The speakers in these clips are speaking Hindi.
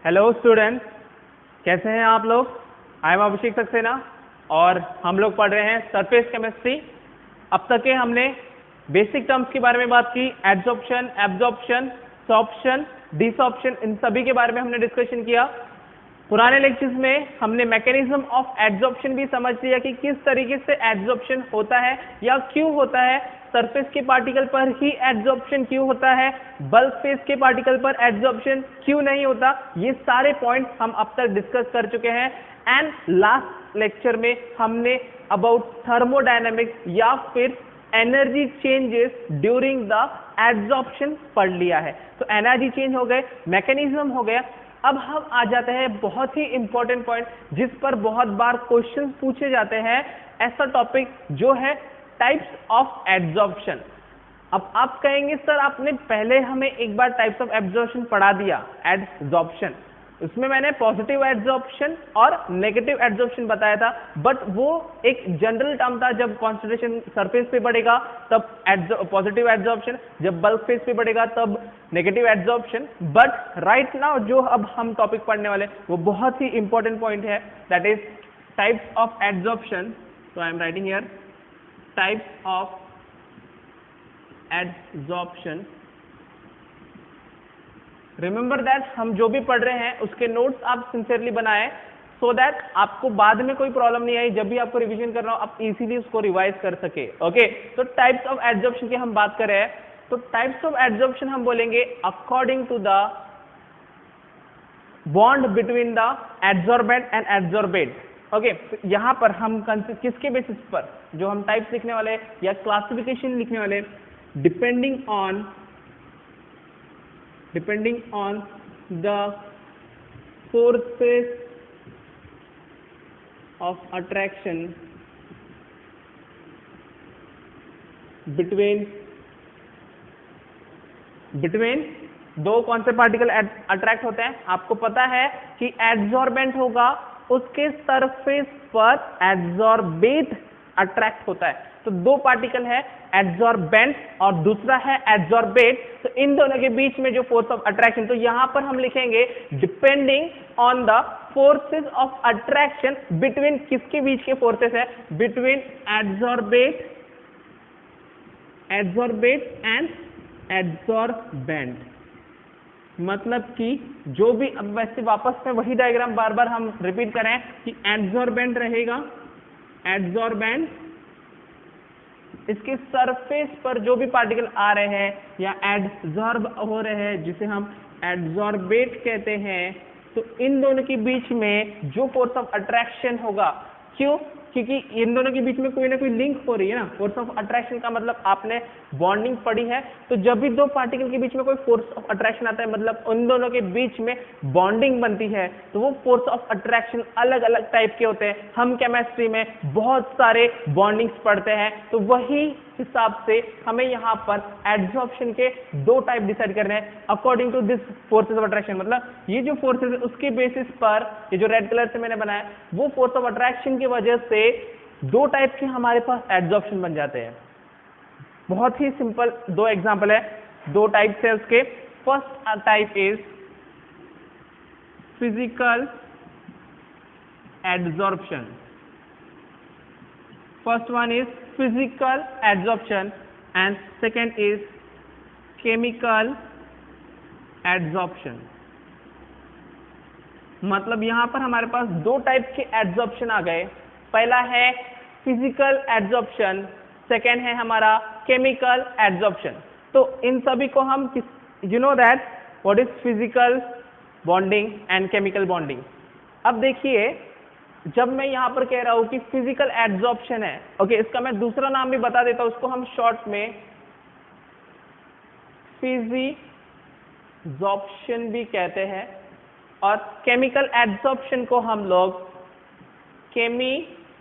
हेलो स्टूडेंट्स, कैसे हैं आप लोग। आई एम अभिषेक सक्सेना और हम लोग पढ़ रहे हैं सरफेस केमिस्ट्री। अब तक के हमने बेसिक टर्म्स के बारे में बात की, एड्सॉर्प्शन, एब्जॉर्प्शन, सॉर्प्शन, डिसॉर्प्शन, इन सभी के बारे में हमने डिस्कशन किया। पुराने लेक्चर्स में हमने मैकेनिज्म ऑफ एड्सॉर्प्शन भी समझ लिया कि किस तरीके से एड्सॉर्प्शन होता है या क्यों होता है, सरफेस के पार्टिकल पर ही एड्सॉर्प्शन क्यों होता है, बल्क फेज के पार्टिकल पर एड्सॉर्प्शन क्यों नहीं होता। ये सारे पॉइंट हम अब तक डिस्कस कर चुके हैं। एंड लास्ट लेक्चर में हमने अबाउट थर्मोडायनेमिक्स या फिर energy changes during the adsorption पढ़ लिया है। तो एनर्जी चेंज हो गए, मैकेनिज्म हो गया। अब हम आ जाते हैं बहुत ही इंपॉर्टेंट पॉइंट जिस पर बहुत बार क्वेश्चंस पूछे जाते हैं, ऐसा टॉपिक जो है टाइप्स ऑफ एड्सॉर्प्शन। अब आप कहेंगे सर आपने पहले हमें एक बार टाइप्स ऑफ एड्सॉर्प्शन पढ़ा दिया, एड्सॉर्प्शन, उसमें मैंने पॉजिटिव एड्सॉर्प्शन और नेगेटिव एड्सॉर्प्शन बताया था, बट वो एक जनरल टर्म था। जब कॉन्सेंट्रेशन सरफेस पे बढ़ेगा तब पॉजिटिव एड्सॉर्प्शन, जब बल्क फेज पे बढ़ेगा तब negative adsorption. But right now जो अब हम टॉपिक पढ़ने वाले वो बहुत ही इंपॉर्टेंट पॉइंट है, that is types of adsorption. So I am writing here types of adsorption. Remember that हम जो भी पढ़ रहे हैं उसके नोट्स आप सिंसियरली बनाएं सो दैट आपको बाद में कोई प्रॉब्लम नहीं आई, जब भी आपको रिवीजन करना हो आप इजीली उसको रिवाइज कर सके। ओके, तो टाइप्स ऑफ एड्सॉर्प्शन की हम बात कर रहे हैं। तो टाइप्स ऑफ एड्सॉर्प्शन हम बोलेंगे according to the bond between the adsorbent and adsorbate. Okay, तो यहां पर हम किसके बेसिस पर जो हम टाइप्स लिखने वाले या क्लासिफिकेशन लिखने वाले, depending on the forces of attraction between दो कौन से पार्टिकल अट्रैक्ट होते हैं। आपको पता है कि एड्सॉर्बेंट होगा उसके सरफेस पर एड्सॉर्बेट अट्रैक्ट होता है। तो दो पार्टिकल है, एड्सॉर्बेंट और दूसरा है एड्सॉर्बेट। तो इन दोनों के बीच में जो फोर्स ऑफ अट्रैक्शन, तो यहां पर हम लिखेंगे depending on the forces of attraction between, किसके बीच के फोर्सेस है, बिटवीन एड्सॉर्बेट एंड एड्सॉर्बेंट। मतलब कि जो भी, अब वैसे वापस में वही डायग्राम बार बार हम रिपीट करें कि एड्सॉर्बेंट रहेगा, एड्सॉर्बेंट, इसके सरफेस पर जो भी पार्टिकल आ रहे हैं या एड्सॉर्ब हो रहे हैं जिसे हम एड्सॉर्बेट कहते हैं, तो इन दोनों के बीच में जो फोर्स ऑफ अट्रैक्शन होगा, क्यों, क्योंकि इन दोनों के बीच में कोई ना कोई लिंक हो रही है ना। फोर्स ऑफ अट्रैक्शन का मतलब आपने बॉन्डिंग पढ़ी है, तो जब भी दो पार्टिकल के बीच में कोई फोर्स ऑफ अट्रैक्शन आता है मतलब उन दोनों के बीच में बॉन्डिंग बनती है, तो वो फोर्स ऑफ अट्रैक्शन अलग अलग टाइप के होते हैं। हम केमिस्ट्री में बहुत सारे बॉन्डिंग्स पढ़ते हैं, तो वही हिसाब से हमें यहाँ पर एड्सॉर्प्शन के दो टाइप डिसाइड करने हैं according to this forces of attraction. मतलब ये जो फोर्सेस है उसके बेसिस पर, ये जो रेड कलर से मैंने बनाया, वो फोर्स ऑफ अट्रैक्शन की वजह से दो टाइप के हमारे पास एड्सॉर्प्शन बन जाते हैं। बहुत ही सिंपल दो एग्जांपल है, दो टाइप है उसके। First type is physical adsorption. First one is physical adsorption and second is chemical adsorption। मतलब यहां पर हमारे पास दो टाइप के एड्सॉर्प्शन आ गए। पहला है फिजिकल एड्सॉर्प्शन, सेकेंड है हमारा केमिकल एड्सॉर्प्शन। तो इन सभी को हम you know that what is physical bonding and chemical bonding. अब देखिए, जब मैं यहां पर कह रहा हूं कि फिजिकल एड्सॉर्प्शन है, ओके, इसका मैं दूसरा नाम भी बता देता हूं, उसको हम शॉर्ट में फिजिसॉर्प्शन भी कहते हैं, और केमिकल एड्सॉर्प्शन को हम लोग केमिसॉर्प्शन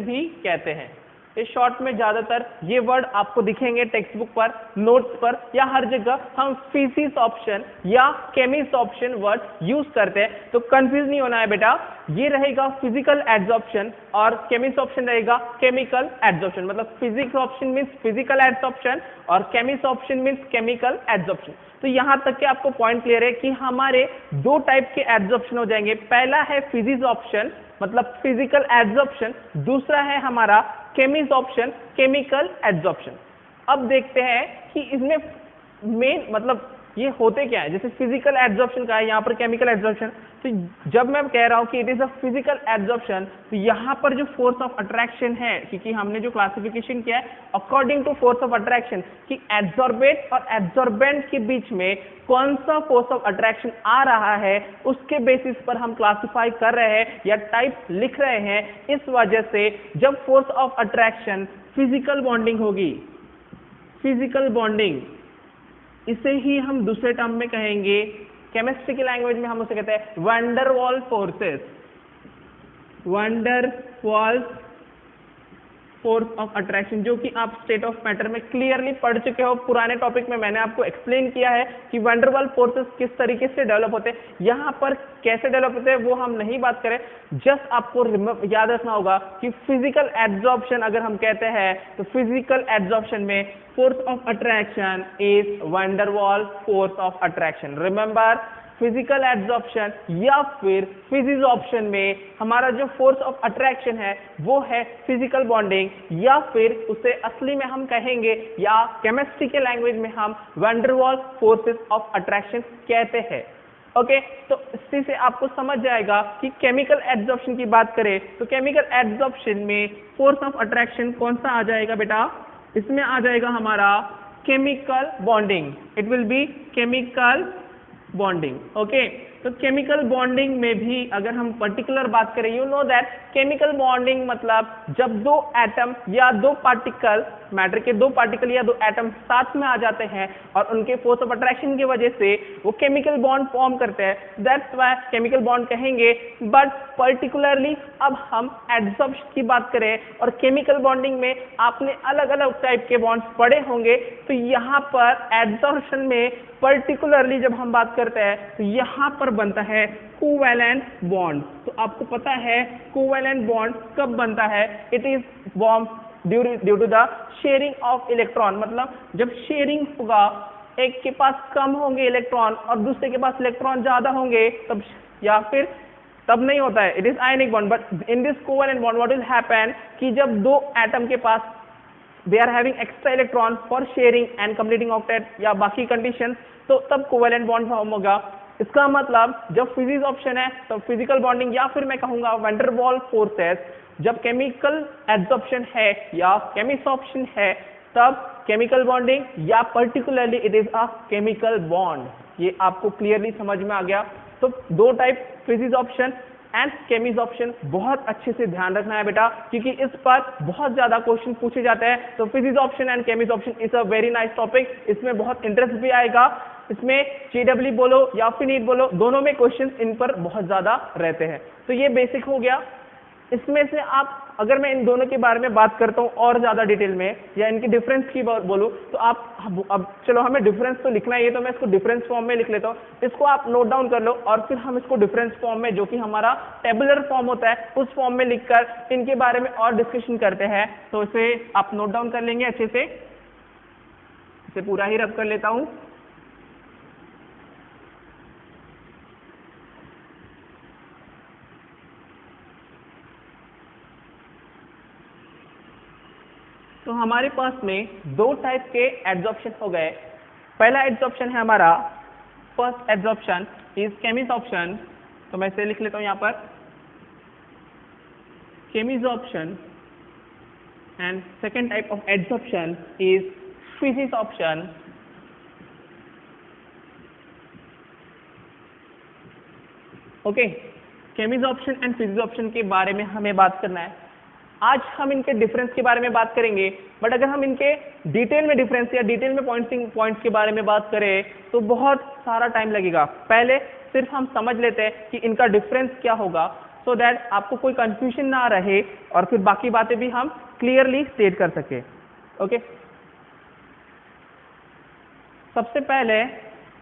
भी कहते हैं। इस शॉर्ट में ज्यादातर ये वर्ड आपको दिखेंगे टेक्स्ट बुक पर, नोट्स पर या हर जगह हम फिजिक्स ऑप्शन या केमिस्ट ऑप्शन वर्ड यूज करते हैं, तो कंफ्यूज नहीं होना है बेटा। ये रहेगा फिजिकल एड्सॉर्प्शन और केमिस्ट ऑप्शन रहेगा केमिकल एड्सॉर्प्शन। मतलब physisorption means physical adsorption और chemisorption means chemical adsorption. तो यहां तक के आपको पॉइंट क्लियर है कि हमारे दो टाइप के एड्सॉर्प्शन हो जाएंगे। पहला है फिजिक्स ऑप्शन मतलब फिजिकल एड्सॉर्प्शन, दूसरा है हमारा केमिस्ट ऑप्शन केमिकल एड्सॉर्प्शन। अब देखते हैं कि इसमें मेन मतलब ये होते क्या है। जैसे फिजिकल एड्सॉर्प्शन का है, यहाँ पर केमिकल एड्सॉर्प्शन। तो जब मैं कह रहा हूँ कि it is a physical adsorption, तो यहाँ पर जो फोर्स ऑफ अट्रैक्शन है, क्योंकि हमने जो क्लासिफिकेशन किया है according to force of attraction कि एड्सॉर्बेट और एड्सॉर्बेंट के बीच में कौन सा फोर्स ऑफ अट्रैक्शन आ रहा है, उसके बेसिस पर हम क्लासिफाई कर रहे हैं या टाइप लिख रहे हैं। इस वजह से जब force of attraction physical bonding होगी, फिजिकल बॉन्डिंग, इसे ही हम दूसरे टर्म में कहेंगे, केमिस्ट्री की लैंग्वेज में हम उसे कहते हैं van der Waal forces, van der Waals force of attraction, जो कि आप स्टेट ऑफ मैटर में क्लियरली पढ़ चुके हो। पुराने टॉपिक में मैंने आपको एक्सप्लेन किया है कि वैन डर वाल फोर्सेस किस तरीके से डेवलप होते हैं। यहाँ पर कैसे डेवलप होते हैं वो हम नहीं बात करें, जस्ट आपको याद रखना होगा कि फिजिकल एड्सॉर्प्शन अगर हम कहते हैं तो फिजिकल एड्सॉर्प्शन में force of attraction is van der Waal force of attraction. Remember, physical adsorption या फिर फिजिक्स ऑप्शन में हमारा जो फोर्स ऑफ अट्रैक्शन है वो है फिजिकल बॉन्डिंग, या फिर उसे असली में हम कहेंगे या केमिस्ट्री के लैंग्वेज में हम van der Waal forces of attraction कहते हैं। ओके, तो इसी से आपको समझ जाएगा कि केमिकल एड्सॉर्प्शन की बात करें तो केमिकल एड्सॉर्प्शन में फोर्स ऑफ अट्रैक्शन कौन सा आ जाएगा बेटा, इसमें आ जाएगा हमारा chemical bonding. It will be chemical bonding. Okay, तो केमिकल बॉन्डिंग में भी अगर हम पर्टिकुलर बात करें, you know that chemical bonding मतलब जब दो एटम या दो पार्टिकल, मैटर के दो पार्टिकल या दो एटम साथ में आ जाते हैं और उनके फोर्स ऑफ अट्रैक्शन की वजह से वो केमिकल बॉन्ड फॉर्म करते हैं, दैट्स व्हाई केमिकल बॉन्ड कहेंगे। बट पर्टिकुलरली अब हम एड्सॉर्प्शन की बात करें और केमिकल बॉन्डिंग में आपने अलग अलग टाइप के बॉन्ड्स पढ़े होंगे, तो यहाँ पर एड्सॉर्प्शन में पर्टिकुलरली जब हम बात करते हैं तो यहाँ पर बनता है कोवैलेंट बॉन्ड। तो आपको पता है कोवैलेंट बॉन्ड कब बनता है, it is form due to the sharing of electron. मतलब जब शेयरिंग होगा, एक के पास कम होंगे इलेक्ट्रॉन और दूसरे के पास इलेक्ट्रॉन ज्यादा होंगे तब, या फिर तब नहीं होता है, it is ionic bond. But in this covalent bond what will happen कि जब दो एटम के पास they are having extra electron for sharing and completing octet या बाकी conditions, तो तब कोवैलेंट बॉन्ड फॉर्म होगा। इसका मतलब जब फिजिक्स ऑप्शन है तो फिजिकल बॉन्डिंग या फिर मैं कहूंगा वैन डर वाल फोर्सेस, जब केमिकल एड्सॉर्प्शन है या केमिस्ट ऑप्शन है तब केमिकल बॉन्डिंग या particularly it is a chemical bond. ये आपको क्लियरली समझ में आ गया। तो दो type physics option and chemist option, बहुत अच्छे से ध्यान रखना है बेटा क्योंकि इस पर बहुत ज्यादा क्वेश्चन पूछे जाते हैं। तो physics option and chemist option is a very nice topic, इसमें बहुत इंटरेस्ट भी आएगा। इसमें जेडब्ल्यू बोलो या फिर नीट बोलो, दोनों में क्वेश्चन इन पर बहुत ज्यादा रहते हैं। तो ये बेसिक हो गया। इसमें से आप, अगर मैं इन दोनों के बारे में बात करता हूँ और ज्यादा डिटेल में या इनकी डिफरेंस की बोलूँ तो आप अब चलो हमें डिफरेंस तो लिखना है, तो मैं इसको डिफरेंस फॉर्म में लिख लेता हूँ। इसको आप नोट डाउन कर लो और फिर हम इसको डिफरेंस फॉर्म में, जो कि हमारा टेबुलर फॉर्म होता है, उस फॉर्म में लिखकर इनके बारे में और डिस्कशन करते हैं। तो इसे आप नोट डाउन कर लेंगे अच्छे से। इसे पूरा ही रब कर लेता हूँ। तो हमारे पास में दो टाइप के एड्सॉर्प्शन हो गए। पहला एड्सॉर्प्शन है हमारा, first adsorption is chemist option. तो मैं इसे लिख लेता हूं यहां पर, chemist option. And second type of adsorption is physics option. Okay, chemist option and physics option के बारे में हमें बात करना है। आज हम इनके डिफरेंस के बारे में बात करेंगे, बट अगर हम इनके डिटेल में डिफरेंस या डिटेल में पॉइंट्स के बारे में बात करें तो बहुत सारा टाइम लगेगा। पहले सिर्फ हम समझ लेते हैं कि इनका डिफरेंस क्या होगा, सो दैट आपको कोई कंफ्यूजन ना रहे और फिर बाकी बातें भी हम क्लियरली स्टेट कर सके। ओके, सबसे पहले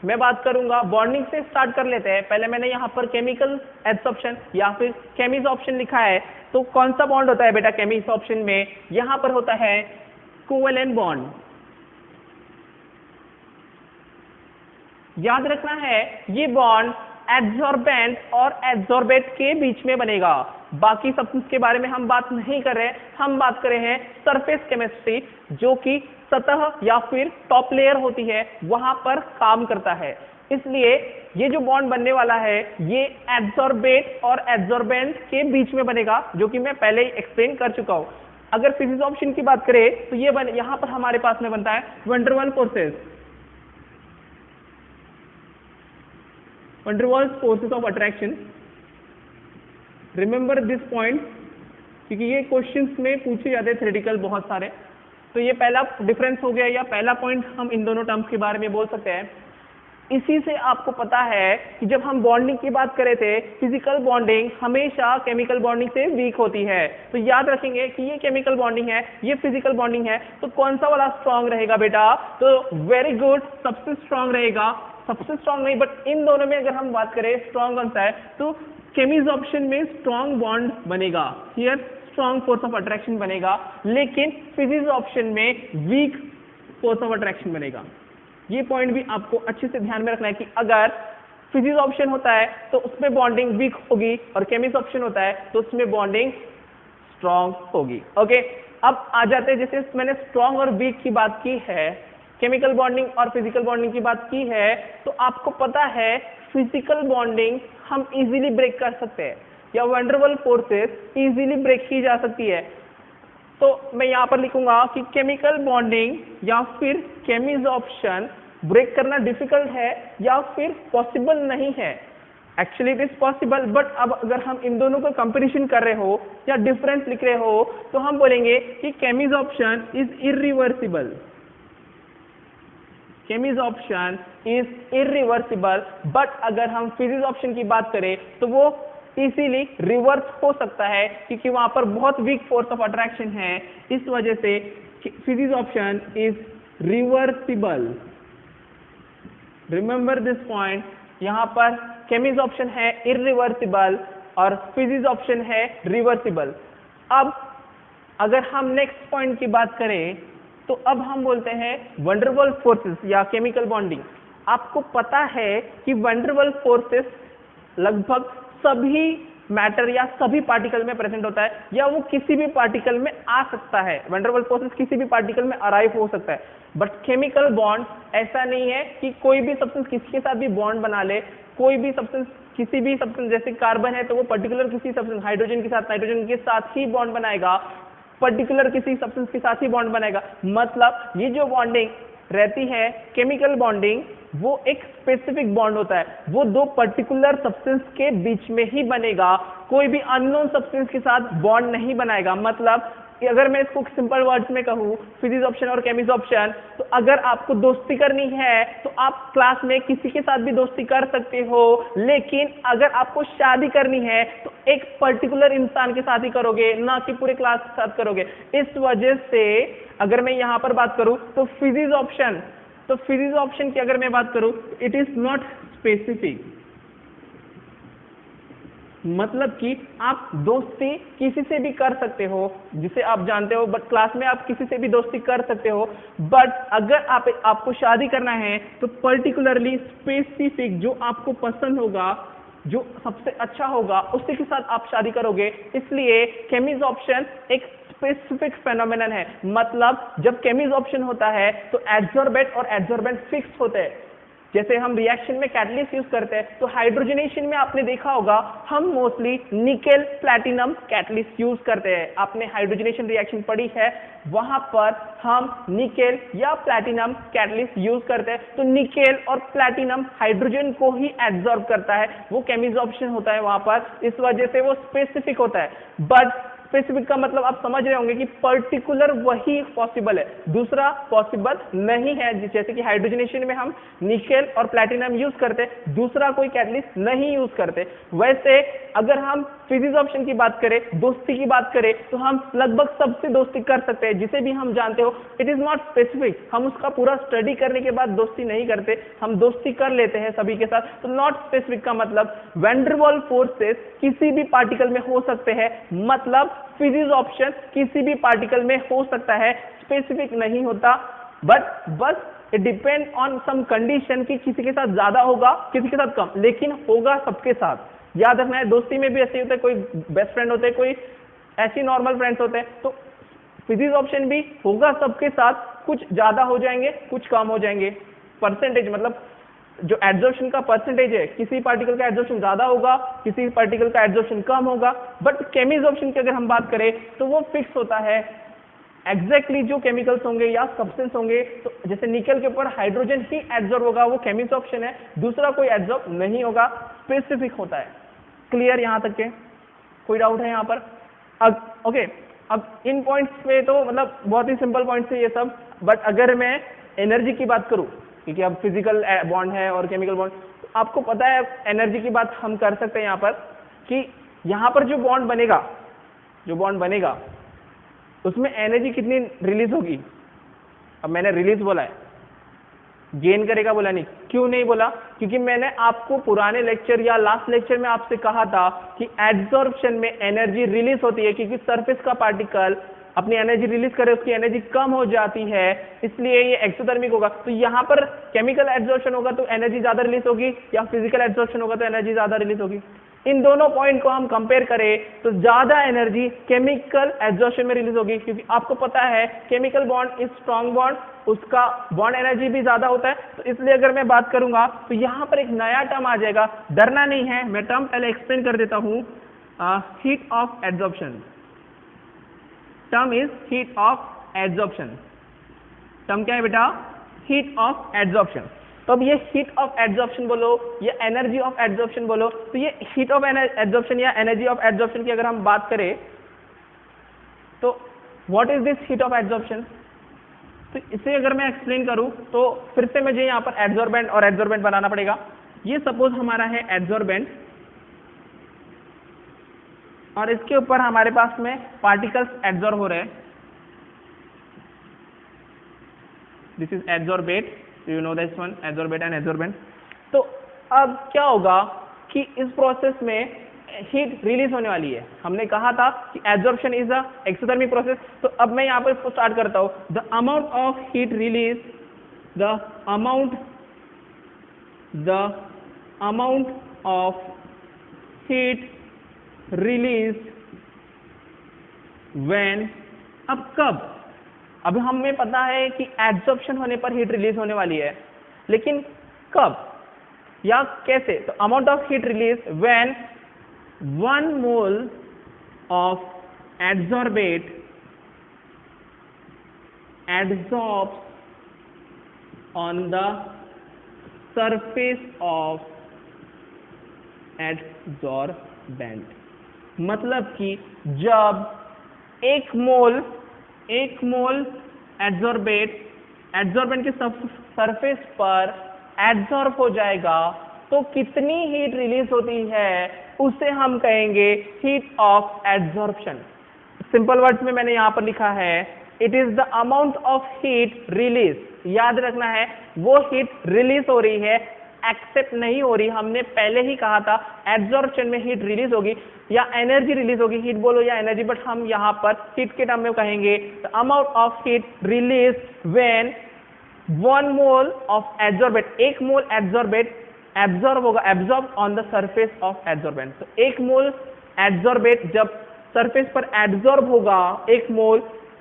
मैं बात करूंगा बॉन्डिंग से स्टार्ट कर लेते हैं। पहले मैंने यहाँ पर केमिकल एब्जॉर्प्शन या फिर केमिसॉर्प्शन लिखा है, तो कौन सा बॉन्ड होता है बेटा केमिसॉर्प्शन में? यहाँ पर होता है कोवेलेंट बॉन्ड। याद रखना है ये बॉन्ड एड्सॉर्बेंट और एड्सॉर्बेट के बीच में बनेगा। बाकी सब्सटेंस के बारे में हम बात नहीं कर रहे, हम बात कर रहे हैं सरफेस केमिस्ट्री, जो कि सतह या फिर टॉप लेयर होती है वहां पर काम करता है। इसलिए ये जो बॉन्ड बनने वाला है ये एड्सॉर्बेट और एड्सॉर्बेंट के बीच में बनेगा, जो कि मैं पहले ही एक्सप्लेन कर चुका हूं। अगर फिजिसॉर्प्शन की बात करें तो ये यहां पर हमारे पास में बनता है van der Waals forces, van der Waals forces of attraction. Remember this point, क्योंकि ये क्वेश्चंस में पूछे जाते हैं थ्योरेटिकल बहुत सारे। तो ये पहला डिफरेंस हो गया या पहला पॉइंट हम इन दोनों टर्म्स के बारे में बोल सकते हैं। इसी से आपको पता है कि जब हम बॉन्डिंग की बात करे थे, फिजिकल बॉन्डिंग हमेशा केमिकल बॉन्डिंग से वीक होती है। तो याद रखेंगे कि ये केमिकल बॉन्डिंग है, ये फिजिकल बॉन्डिंग है, तो कौन सा वाला स्ट्रांग रहेगा बेटा? तो वेरी गुड, सबसे स्ट्रांग रहेगा। सबसे स्ट्रांग नहीं, बट इन दोनों में अगर हम बात करें स्ट्रांग कौन सा है, तो केमिसॉर्प्शन में स्ट्रांग बॉन्ड बनेगा, here strong force of attraction बनेगा, लेकिन फिजिसॉर्प्शन में वीक फोर्स ऑफ अट्रैक्शन बनेगा। ये पॉइंट भी आपको अच्छे से ध्यान में रखना है कि अगर फिजिसॉर्प्शन होता है तो उसमें बॉन्डिंग वीक होगी और केमिसॉर्प्शन होता है तो उसमें बॉन्डिंग स्ट्रांग होगी। ओके, अब आ जाते हैं, जैसे मैंने स्ट्रांग और वीक की बात की है, केमिकल बॉन्डिंग और फिजिकल बॉन्डिंग की बात की है, तो आपको पता है फिजिकल बॉन्डिंग हम इजीली ब्रेक कर सकते हैं या van der Waals forces easily break की जा सकती है। तो मैं यहां पर लिखूंगा कि केमिकल बॉन्डिंग या फिर केमिसॉर्प्शन ब्रेक करना डिफिकल्ट है या फिर पॉसिबल नहीं है। Actually it is possible, but अब अगर हम इन दोनों को कंपैरिजन कर रहे हो या डिफरेंस लिख रहे हो तो हम बोलेंगे कि chemisorption is irreversible. Chemisorption is irreversible, but अगर हम फिजिसॉर्प्शन की बात करें तो वो इजीली रिवर्स हो सकता है, क्योंकि वहां पर बहुत वीक फोर्स ऑफ अट्रैक्शन है। इस वजह से physisorption is reversible. Remember this point, यहां पर केमिसॉर्प्शन है इरिवर्सिबल और फिजिसॉर्प्शन है रिवर्सिबल। अब अगर हम नेक्स्ट पॉइंट की बात करें तो अब हम बोलते हैं वैन डर वाल्स फोर्सेस या केमिकल बॉन्डिंग। आपको पता है कि वैन डर वाल्स फोर्सेस लगभग सभी मैटर या सभी पार्टिकल में प्रेजेंट होता है, या वो किसी भी पार्टिकल में आ सकता है। वैन डर वाल्स फोर्सेस किसी भी पार्टिकल में अराइव हो सकता है, बट केमिकल बॉन्ड ऐसा नहीं है कि कोई भी सब्सटेंस किसी के साथ भी बॉन्ड बना ले। कोई भी सब्सटेंस किसी भी सब्सटेंस, जैसे कार्बन है तो वो पर्टिकुलर किसी सब्सटेंस हाइड्रोजन के साथ नाइट्रोजन के साथ ही बॉन्ड बनाएगा, पर्टिकुलर किसी सब्सटेंस के साथ ही बॉन्ड बनाएगा। मतलब ये जो बॉन्डिंग रहती है केमिकल बॉन्डिंग, वो एक स्पेसिफिक बॉन्ड होता है, वो दो पर्टिकुलर सब्सटेंस के बीच में ही बनेगा, कोई भी अननोन सब्सटेंस के साथ बॉन्ड नहीं बनाएगा। मतलब अगर मैं इसको सिंपल वर्ड्स में कहूँ, फिजिसॉर्प्शन और केमिसॉर्प्शन, तो अगर आपको दोस्ती करनी है तो आप क्लास में किसी के साथ भी दोस्ती कर सकते हो, लेकिन अगर आपको शादी करनी है तो एक पर्टिकुलर इंसान के साथ ही करोगे, ना कि पूरे क्लास के साथ करोगे। इस वजह से अगर मैं यहाँ पर बात करूँ तो फिजिसॉर्प्शन की अगर मैं बात करूँ, इट इज नॉट स्पेसिफिक। मतलब कि आप दोस्ती किसी से भी कर सकते हो जिसे आप जानते हो, बट क्लास में आप किसी से भी दोस्ती कर सकते हो, बट अगर आपको शादी करना है तो पर्टिकुलरली स्पेसिफिक जो आपको पसंद होगा, जो सबसे अच्छा होगा, उसी के साथ आप शादी करोगे। इसलिए केमिसॉर्प्शन एक स्पेसिफिक फेनोमेनन है। मतलब जब केमिसॉर्प्शन होता है तो एड्सॉर्बेट और एड्सॉर्बेंट फिक्स होते हैं। जैसे हम रिएक्शन में कैटलिस्ट यूज करते हैं, तो हाइड्रोजनेशन में आपने देखा होगा हम mostly nickel platinum catalyst use करते हैं। आपने हाइड्रोजनेशन रिएक्शन पढ़ी है, वहां पर हम निकेल या प्लैटिनम कैटलिस्ट यूज करते हैं। तो निकेल और प्लैटिनम हाइड्रोजन को ही एब्जॉर्ब करता है, वो केमिसॉर्प्शन होता है वहां पर, इस वजह से वो स्पेसिफिक होता है। बट स्पेसिफिक का मतलब आप समझ रहे होंगे कि पर्टिकुलर वही पॉसिबल है, दूसरा पॉसिबल नहीं है। जैसे कि हाइड्रोजनेशन में हम निकेल और प्लैटिनम यूज करते, दूसरा कोई कैटलिस्ट नहीं यूज करते। वैसे अगर हम फिजिक्स ऑप्शन की बात करें, दोस्ती की बात करें, तो हम लगभग सबसे दोस्ती कर सकते हैं, जिसे भी हम जानते हो। इट इज नॉट स्पेसिफिक, हम उसका पूरा स्टडी करने के बाद दोस्ती नहीं करते, हम दोस्ती कर लेते हैं सभी के साथ। तो नॉट स्पेसिफिक का मतलब वैन डर वाल्स फोर्सेस किसी भी पार्टिकल में हो सकते हैं, मतलब फिजिक्स ऑप्शन किसी भी पार्टिकल में हो सकता है, स्पेसिफिक नहीं होता। बट बस it depend on some condition कि किसी के साथ ज्यादा होगा, किसी के साथ कम, लेकिन होगा सबके साथ। याद रखना है, दोस्ती में भी ऐसे होता है, कोई बेस्ट फ्रेंड होते हैं, कोई ऐसी नॉर्मल फ्रेंड्स होते हैं। तो फिजिक्स ऑप्शन भी होगा सबके साथ, कुछ ज्यादा हो जाएंगे, कुछ कम हो जाएंगे। परसेंटेज मतलब जो एड्जॉर्प्शन का परसेंटेज है, किसी पार्टिकल का एड्जॉर्प्शन ज्यादा होगा, किसी पार्टिकल का एड्जॉर्प्शन कम होगा। बट केमिसॉर्प्शन की अगर हम बात करें तो वो फिक्स होता है। एग्जैक्टली जो केमिकल्स होंगे या सब्सटेंस होंगे, तो जैसे निकल के ऊपर हाइड्रोजन ही एड्जॉर्ब होगा, वो केमिसॉर्प्शन है, दूसरा कोई एड्जॉर्ब नहीं होगा, स्पेसिफिक होता है। क्लियर यहां तक के? कोई डाउट है यहां पर? अब ओके, अब इन पॉइंट्स पे तो मतलब बहुत ही सिंपल पॉइंट्स है ये सब। बट अगर मैं एनर्जी की बात करूं, क्योंकि अब फिजिकल बॉन्ड है और केमिकल बॉन्ड, तो आपको पता है एनर्जी की बात हम कर सकते हैं यहां पर कि यहां पर जो बॉन्ड बनेगा, जो बॉन्ड बनेगा उसमें एनर्जी कितनी रिलीज होगी। अब मैंने रिलीज बोला है, गेन करेगा बोला नहीं। क्यों नहीं बोला? क्योंकि मैंने आपको पुराने लेक्चर या लास्ट लेक्चर में आपसे कहा था कि एड्जॉर्प्शन में एनर्जी रिलीज होती है, क्योंकि सरफेस का पार्टिकल अपनी एनर्जी रिलीज करे, उसकी एनर्जी कम हो जाती है, इसलिए ये एक्सोथर्मिक होगा। तो यहाँ पर केमिकल एड्जॉर्प्शन होगा तो एनर्जी ज्यादा रिलीज होगी, या फिजिकल एड्जॉर्प्शन होगा तो एनर्जी ज्यादा रिलीज होगी। इन दोनों पॉइंट को हम कंपेयर करें तो ज्यादा एनर्जी केमिकल एड्जॉर्प्शन में रिलीज होगी, क्योंकि आपको पता है chemical bond is strong bond, उसका बॉन्ड एनर्जी भी ज्यादा होता है। तो इसलिए अगर मैं बात करूंगा तो यहां पर एक नया टर्म आ जाएगा, डरना नहीं है, मैं टर्म पहले एक्सप्लेन कर देता हूं। Heat of adsorption, term is heat of adsorption. Term क्या है बेटा? Heat of adsorption. तो अब ये हीट ऑफ एड्जॉर्प्शन बोलो या एनर्जी ऑफ एड्जॉर्प्शन बोलो, तो ये हीट ऑफ एड्जॉर्प्शन या एनर्जी ऑफ एड्जॉर्प्शन की अगर हम बात करें तो what is this heat of adsorption? तो इसे अगर मैं एक्सप्लेन करूं तो फिर से मुझे यहां पर एड्जॉर्बेंट और एड्जॉर्बेंट बनाना पड़ेगा। ये सपोज हमारा है एड्जॉर्बेंट, और इसके ऊपर हमारे पास में पार्टिकल्स एड्जॉर्ब हो रहे हैं। This is adsorbate, you know this one, adsorbate and adsorbent. तो अब क्या होगा कि इस प्रोसेस में हीट रिलीज होने वाली है। हमने कहा था कि absorption is a exothermic process. तो अब मैं यहां पर स्टार्ट करता हूं। The amount of heat release, the amount of heat release when, अब कब? अब हमें पता है कि एब्जॉर्प्शन होने पर हीट रिलीज होने वाली है, लेकिन कब या कैसे? तो amount of heat release when 1 mole of adsorbate adsorbs on the surface of adsorbent। मतलब कि जब एक मोल एड्जॉर्बेंट के सरफेस पर एड्जॉर्ब हो जाएगा तो कितनी हीट रिलीज होती है उसे हम कहेंगे heat of adsorption. Simple words में मैंने यहां पर लिखा है it is the amount of heat release. याद रखना है वो हीट रिलीज हो रही है, एक्सेप्ट नहीं हो रही। हमने पहले ही कहा था एड्जॉर्प्शन में हीट रिलीज होगी या एनर्जी रिलीज होगी, हीट बोलो या एनर्जी, बट हम यहां पर हीट के टर्म में कहेंगे the amount of heat release when 1 mole of adsorbate, एक मोल एड्जॉर्बेट एब्जॉर्ब होगा, absorb on the surface of adsorbent. तो एक मोल एड्जॉर्बेट जब सरफेस पर एब्जॉर्ब होगा एक मोल,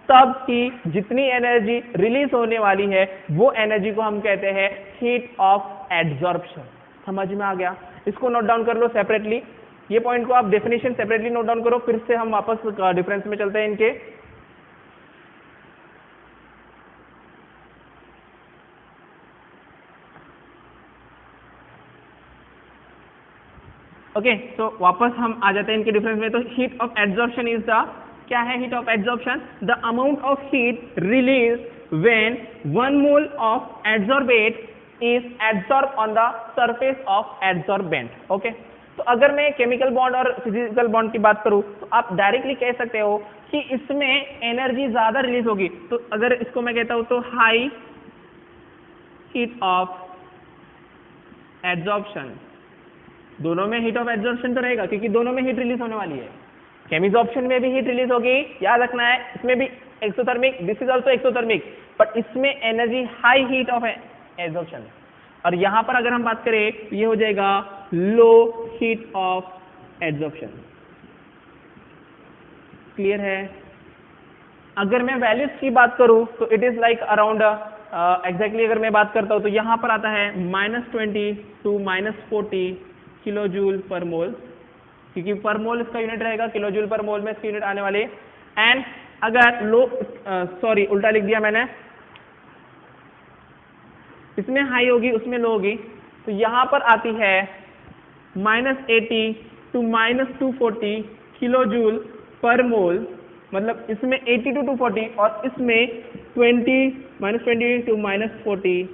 तब की जितनी एनर्जी रिलीज होने वाली है वो एनर्जी को हम कहते हैं हीट ऑफ एड्जॉर्प्शन। समझ में आ गया? इसको नोट डाउन कर लो सेपरेटली, ये पॉइंट को आप डेफिनेशन सेपरेटली नोट डाउन करो, फिर से हम वापस डिफरेंस में चलते हैं इनके। ओके, तो वापस हम आ जाते हैं इनके डिफरेंस में। तो heat of adsorption is the क्या है heat of adsorption? The amount of heat release when 1 mole of adsorbate is adsorb on the surface of adsorbent. Okay, तो अगर मैं केमिकल बॉन्ड और फिजिकल बॉन्ड की बात करूं तो आप डायरेक्टली कह सकते हो कि इसमें एनर्जी ज्यादा रिलीज होगी। तो अगर इसको मैं कहता हूं तो हाई हीट ऑफ एड्सॉर्प्शन, दोनों में हीट ऑफ एड्सॉर्प्शन तो रहेगा क्योंकि दोनों में हीट रिलीज होने वाली है। केमिसॉर्प्शन में भी हीट रिलीज होगी, याद रखना है, इसमें भी exothermic, this is also exothermic, but इसमें energy high heat of adsorption. और यहां पर अगर हम बात करें ये हो जाएगा low heat of adsorption. Clear है? अगर मैं वैल्यूज की बात करूं तो it is like around exactly अगर मैं बात करता हूं तो यहां पर आता है -20 टू -40 किलो जूल पर मोल, क्योंकि पर मोल इसका यूनिट रहेगा, किलो जूल पर मोल में इसकी यूनिट आने वाली। एंड अगर लो सॉरी उल्टा लिख दिया मैंने, इसमें हाई होगी उसमें लो होगी, तो यहां पर आती है -80 टू -240 किलो जूल पर मोल, मतलब इसमें 80 टू 240 और इसमें -20 टू -40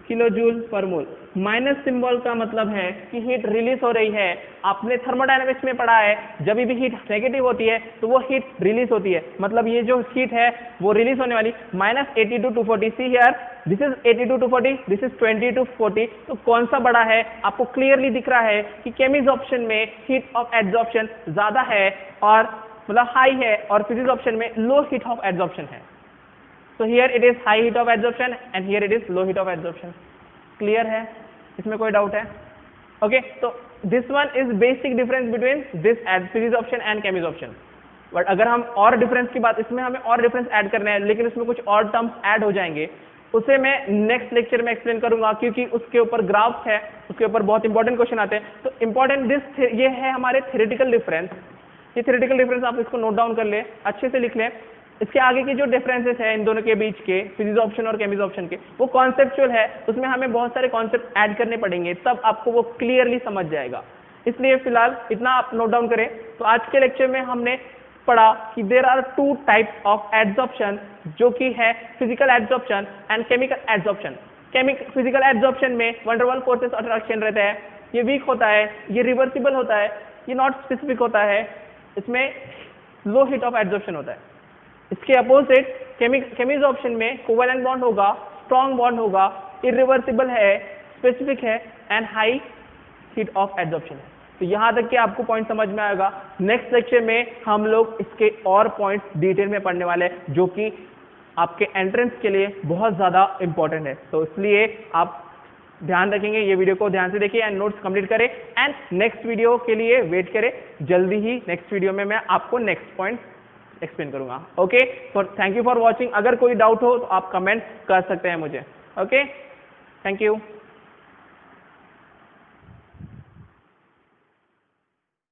किलो जूल पर मोल। माइनस सिंबल का मतलब है कि हीट रिलीज हो रही है। आपने थर्मोडायनेमिक्स में पढ़ा है जब भी हीट नेगेटिव होती है तो वो हीट रिलीज होती है, मतलब ये जो हीट है वो रिलीज होने वाली। -80 to 240, see here this is 80 to 240, this is 20 to 40, तो कौन सा बड़ा है? आपको क्लियरली दिख रहा है कि केमिसॉर्प्शन में हीट ऑफ एड्सॉर्प्शन ज्यादा है और मतलब हाई है, और फिजिसॉर्प्शन में लो हीट ऑफ एड्सॉर्प्शन है। So here it is high heat of adsorption and here it is low heat of adsorption. Clear है? इसमें कोई डाउट है? Okay, so this one is basic difference between this physisorption and chemissorption. But अगर हम और डिफरेंस की बात, इसमें हमें और डिफरेंस ऐड करने हैं, लेकिन इसमें कुछ और टर्म्स ऐड हो जाएंगे, उसे मैं नेक्स्ट लेक्चर में एक्सप्लेन करूंगा, क्योंकि उसके ऊपर ग्राफ्स है, उसके ऊपर बहुत इंपॉर्टेंट क्वेश्चन आते हैं। तो इंपॉर्टेंट दिस ये है हमारे थ्योरेटिकल डिफरेंस। ये थ्योरेटिकल डिफरेंस आप इसको नोट डाउन कर ले, अच्छे से लिख लें। इसके आगे की जो डिफरेंसेस है इन दोनों के बीच के, फिजिसॉर्प्शन और केमिसॉर्प्शन के, वो कॉन्सेप्चुअल है, उसमें हमें बहुत सारे कॉन्सेप्ट ऐड करने पड़ेंगे, तब आपको वो क्लियरली समझ जाएगा। इसलिए फिलहाल इतना आप नोट डाउन करें। तो आज के लेक्चर में हमने पढ़ा कि there are 2 types of adsorption, जो कि है physical adsorption and chemical adsorption. Physical adsorption में वंडर वाल फोर्सेस अट्रैक्शन रहता है, ये वीक होता है, ये रिवर्सिबल होता है, ये नॉट स्पेसिफिक होता है, इसमें लो हीट ऑफ एड्सॉर्प्शन होता है। इसके अपोजिट केमिसॉर्प्शन में कोवैलेंट बॉन्ड होगा, स्ट्रॉन्ग बॉन्ड होगा, इरिवर्सिबल है, स्पेसिफिक है and high heat of adsorption है। तो यहां तक कि आपको पॉइंट समझ में आएगा। नेक्स्ट लेक्चर में हम लोग इसके और पॉइंट्स डिटेल में पढ़ने वाले हैं, जो कि आपके एंट्रेंस के लिए बहुत ज्यादा इंपॉर्टेंट है। तो इसलिए आप ध्यान रखेंगे, ये वीडियो को ध्यान से देखिए एंड नोट्स कंप्लीट करें एंड नेक्स्ट वीडियो के लिए वेट करें। जल्दी ही नेक्स्ट वीडियो में मैं आपको नेक्स्ट पॉइंट एक्सप्लेन करूंगा। ओके, तो थैंक यू फॉर वॉचिंग। अगर कोई डाउट हो तो आप कमेंट कर सकते हैं मुझे। Okay, thank you.